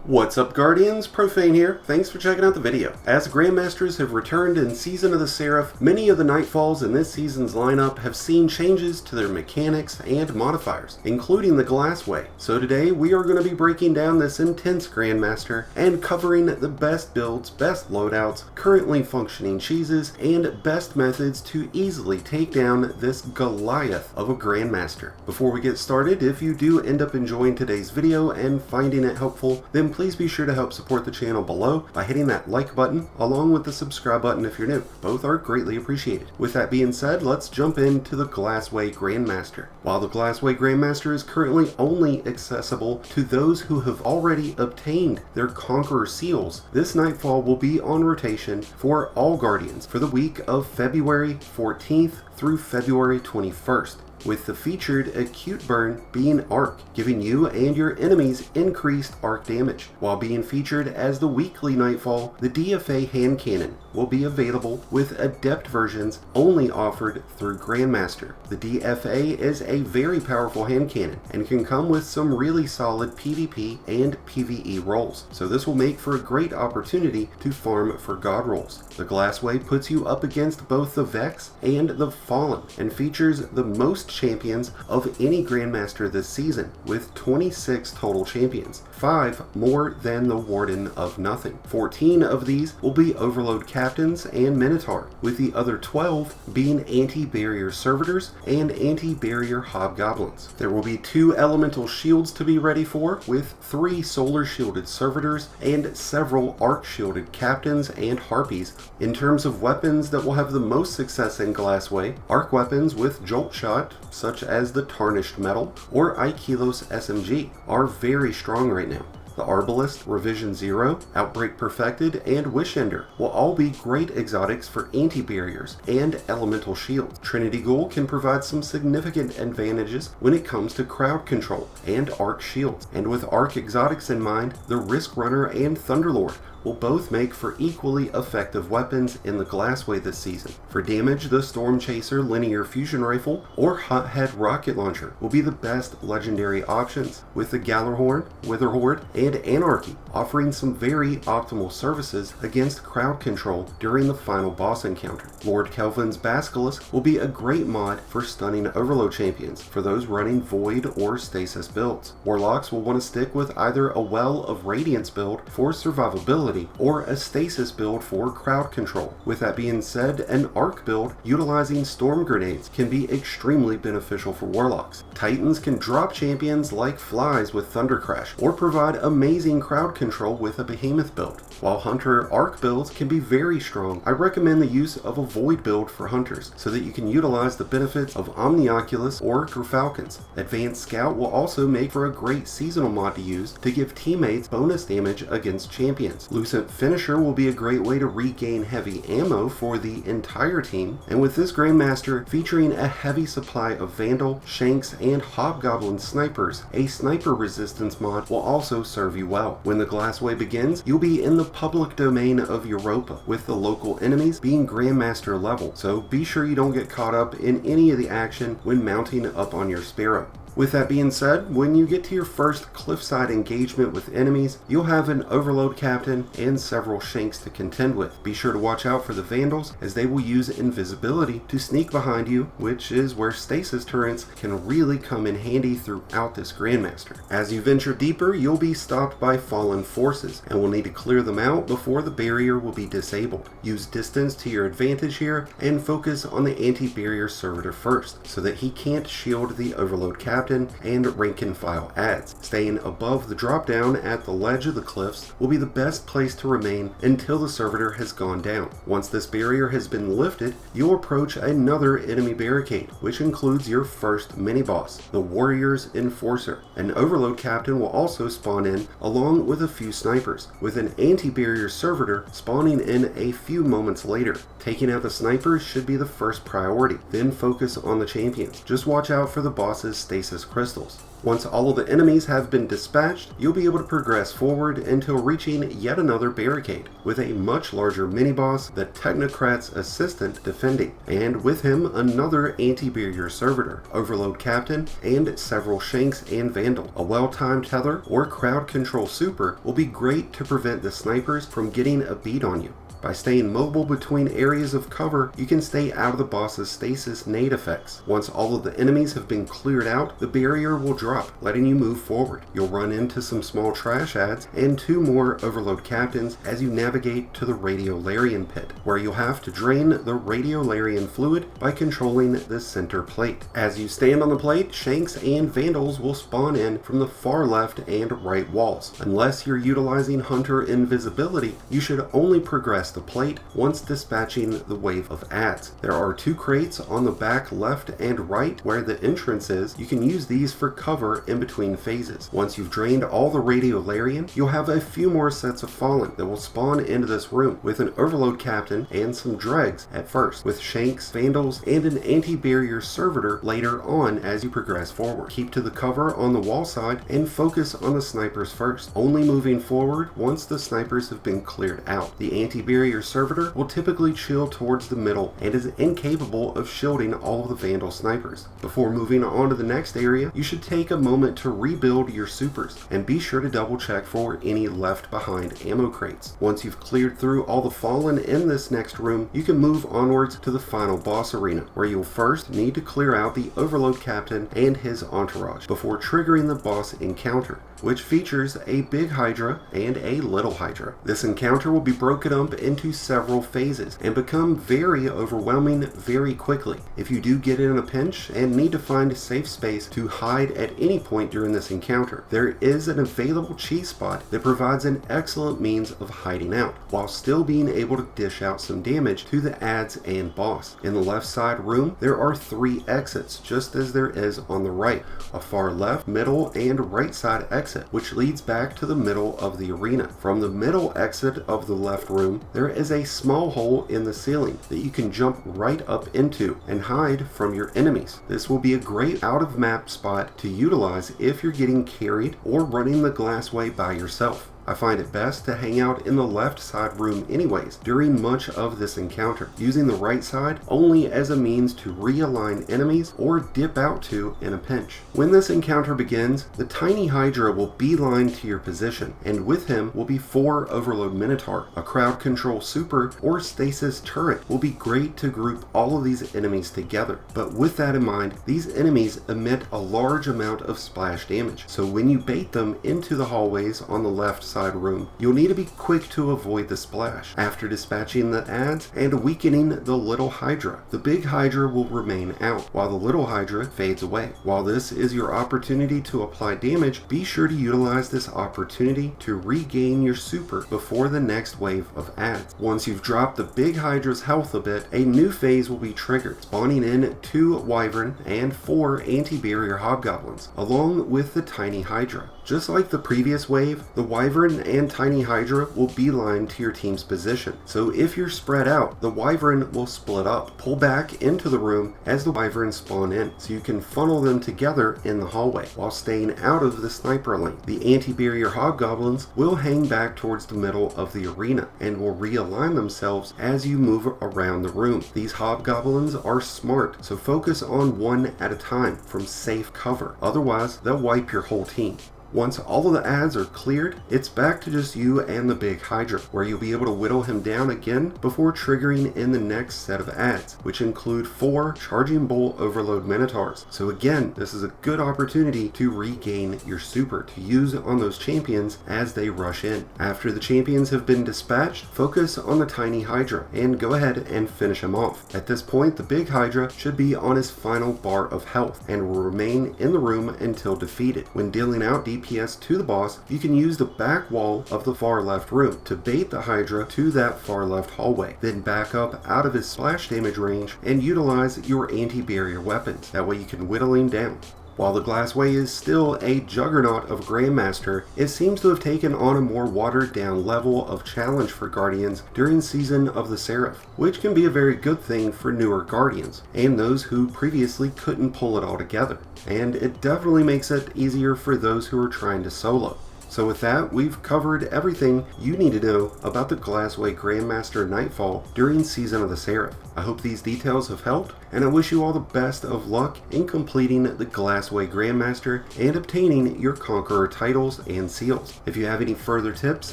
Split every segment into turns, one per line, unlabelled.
What's up, Guardians? Profane here. Thanks for checking out the video. As Grandmasters have returned in Season of the Seraph, many of the Nightfalls in this season's lineup have seen changes to their mechanics and modifiers, including the GLASSWAY. So today we are going to be breaking down this intense Grandmaster and covering the best builds, best loadouts, currently functioning cheeses, and best methods to easily take down this Goliath of a Grandmaster. Before we get started, if you do end up enjoying today's video and finding it helpful, then please be sure to help support the channel below by hitting that like button along with the subscribe button if you're new. Both are greatly appreciated. With that being said, let's jump into the GLASSWAY Grandmaster. While the GLASSWAY Grandmaster is currently only accessible to those who have already obtained their Conqueror seals, this Nightfall will be on rotation for all Guardians for the week of February 14th through February 21st. With the featured acute burn being arc, giving you and your enemies increased arc damage. While being featured as the weekly Nightfall, the DFA hand cannon will be available with adept versions only offered through Grandmaster. The DFA is a very powerful hand cannon and can come with some really solid PvP and PvE rolls, so this will make for a great opportunity to farm for god rolls. The GLASSWAY puts you up against both the Vex and the Fallen and features the most champions of any Grandmaster this season, with 26 total champions, 5 more than the Warden of Nothing. 14 of these will be Overload Captains and Minotaur, with the other 12 being anti-barrier servitors and anti-barrier hobgoblins. There will be 2 elemental shields to be ready for, with 3 solar shielded servitors and several arc shielded captains and harpies. In terms of weapons that will have the most success in GLASSWAY, arc weapons with jolt shot, such as the Tarnished Metal or Aikilos SMG, are very strong right now. The Arbalist, Revision 0, Outbreak Perfected, and Wish Ender will all be great exotics for anti-barriers and elemental shields. Trinity Ghoul can provide some significant advantages when it comes to crowd control and arc shields, and with arc exotics in mind, the Risk Runner and Thunderlord will both make for equally effective weapons in the GLASSWAY this season. For damage, the Storm Chaser Linear Fusion Rifle or Hothead Rocket Launcher will be the best legendary options, with the Gallarhorn, Witherhorde, and Anarchy offering some very optimal services against crowd control during the final boss encounter. Lord Kelvin's Basilisk will be a great mod for stunning Overload champions for those running Void or Stasis builds. Warlocks will want to stick with either a Well of Radiance build for survivability or a Stasis build for crowd control. With that being said, an Arc build utilizing Storm Grenades can be extremely beneficial for Warlocks. Titans can drop champions like flies with Thunder Crash or provide amazing crowd control with a Behemoth build. While Hunter Arc builds can be very strong, I recommend the use of a Void build for Hunters so that you can utilize the benefits of Omnioculus or Gerfalcons. Advanced Scout will also make for a great seasonal mod to use to give teammates bonus damage against champions. Lucent Finisher will be a great way to regain heavy ammo for the entire team, and with this Grandmaster featuring a heavy supply of Vandal, Shanks, and Hobgoblin snipers, a sniper resistance mod will also serve you well. When the GLASSWAY begins, you'll be in the public domain of Europa, with the local enemies being Grandmaster level, so be sure you don't get caught up in any of the action when mounting up on your Sparrow. With that being said, when you get to your first cliffside engagement with enemies, you'll have an Overload Captain and several Shanks to contend with. Be sure to watch out for the Vandals, as they will use invisibility to sneak behind you, which is where Stasis turrets can really come in handy throughout this Grandmaster. As you venture deeper, you'll be stopped by Fallen forces, and will need to clear them out before the barrier will be disabled. Use distance to your advantage here, and focus on the anti-barrier servitor first, so that he can't shield the Overload Captain and rank and file adds. Staying above the drop down at the ledge of the cliffs will be the best place to remain until the servitor has gone down. Once this barrier has been lifted, you'll approach another enemy barricade, which includes your first mini-boss, the Warrior's Enforcer. An Overload Captain will also spawn in along with a few snipers, with an anti-barrier servitor spawning in a few moments later. Taking out the snipers should be the first priority, then focus on the champions. Just watch out for the boss's stasis stasis crystals. Once all of the enemies have been dispatched, you'll be able to progress forward until reaching yet another barricade, with a much larger mini-boss, the Technocrat's assistant, defending, and with him another anti-barrier servitor, Overload Captain, and several Shanks and Vandal. A well-timed tether or crowd control super will be great to prevent the snipers from getting a beat on you. By staying mobile between areas of cover, you can stay out of the boss's stasis nade effects. Once all of the enemies have been cleared out, the barrier will drop, letting you move forward. You'll run into some small trash ads and 2 more Overload Captains as you navigate to the Radiolarian pit, where you'll have to drain the Radiolarian fluid by controlling the center plate. As you stand on the plate, Shanks and Vandals will spawn in from the far left and right walls. Unless you're utilizing Hunter invisibility, you should only progress the plate once dispatching the wave of ads. There are 2 crates on the back left and right where the entrance is. You can use these for cover in between phases. Once you've drained all the Radiolarian, you'll have a few more sets of Fallen that will spawn into this room with an Overload Captain and some Dregs at first, with Shanks, Vandals, and an anti-barrier servitor later on as you progress forward. Keep to the cover on the wall side and focus on the snipers first, only moving forward once the snipers have been cleared out. The anti-barrier servitor will typically chill towards the middle and is incapable of shielding all of the Vandal snipers. Before moving on to the next area, you should take a moment to rebuild your supers and be sure to double check for any left behind ammo crates. Once you've cleared through all the Fallen in this next room, you can move onwards to the final boss arena, where you'll first need to clear out the Overload Captain and his entourage before triggering the boss encounter, which features a big Hydra and a little Hydra. This encounter will be broken up into several phases and become very overwhelming very quickly. If you do get in a pinch and need to find a safe space to hide at any point during this encounter, there is an available cheese spot that provides an excellent means of hiding out, while still being able to dish out some damage to the ads and boss. In the left side room, there are 3 exits, just as there is on the right, a far left, middle, and right side exit, which leads back to the middle of the arena. From the middle exit of the left room, there is a small hole in the ceiling that you can jump right up into and hide from your enemies. This will be a great out of map spot to utilize if you're getting carried or running the Glassway by yourself. I find it best to hang out in the left side room anyways during much of this encounter, using the right side only as a means to realign enemies or dip out to in a pinch. When this encounter begins, the tiny Hydra will beeline to your position, and with him will be 4 Overload Minotaur. A crowd control super or stasis turret will be great to group all of these enemies together, but with that in mind, these enemies emit a large amount of splash damage, so when you bait them into the hallways on the left side room, you'll need to be quick to avoid the splash. After dispatching the ads and weakening the little Hydra, the big Hydra will remain out, while the little Hydra fades away. While this is your opportunity to apply damage, be sure to utilize this opportunity to regain your super before the next wave of ads. Once you've dropped the big Hydra's health a bit, a new phase will be triggered, spawning in 2 Wyvern and 4 anti-barrier Hobgoblins, along with the tiny Hydra. Just like the previous wave, the Wyvern and Tiny Hydra will beeline to your team's position. So if you're spread out, the Wyvern will split up. Pull back into the room as the Wyvern spawn in, so you can funnel them together in the hallway while staying out of the sniper lane. The anti-barrier Hobgoblins will hang back towards the middle of the arena and will realign themselves as you move around the room. These Hobgoblins are smart, so focus on one at a time from safe cover. Otherwise, they'll wipe your whole team. Once all of the ads are cleared, it's back to just you and the big Hydra, where you'll be able to whittle him down again before triggering in the next set of ads, which include 4 Charging Bolt Overload Minotaurs. So again, this is a good opportunity to regain your super to use on those champions as they rush in. After the champions have been dispatched, focus on the tiny Hydra and go ahead and finish him off. At this point, the big Hydra should be on his final bar of health and will remain in the room until defeated. When dealing out DPS to the boss, you can use the back wall of the far left room to bait the Hydra to that far left hallway, then back up out of his splash damage range and utilize your anti-barrier weapons. That way you can whittle him down. While the GLASSWAY is still a juggernaut of Grandmaster, it seems to have taken on a more watered down level of challenge for Guardians during Season of the Seraph, which can be a very good thing for newer Guardians, and those who previously couldn't pull it all together. And it definitely makes it easier for those who are trying to solo. So with that, we've covered everything you need to know about the GLASSWAY Grandmaster Nightfall during Season of the Seraph. I hope these details have helped, and I wish you all the best of luck in completing the GLASSWAY Grandmaster and obtaining your Conqueror titles and seals. If you have any further tips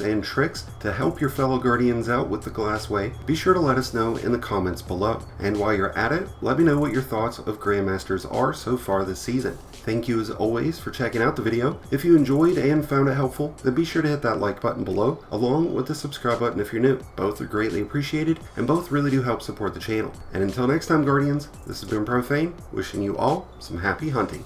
and tricks to help your fellow Guardians out with the GLASSWAY, be sure to let us know in the comments below. And while you're at it, let me know what your thoughts of Grandmasters are so far this season. Thank you as always for checking out the video. If you enjoyed and found it helpful, then be sure to hit that like button below, along with the subscribe button if you're new. Both are greatly appreciated, and both really do help support the channel. And until next time, Guardians, this has been Profane, wishing you all some happy hunting.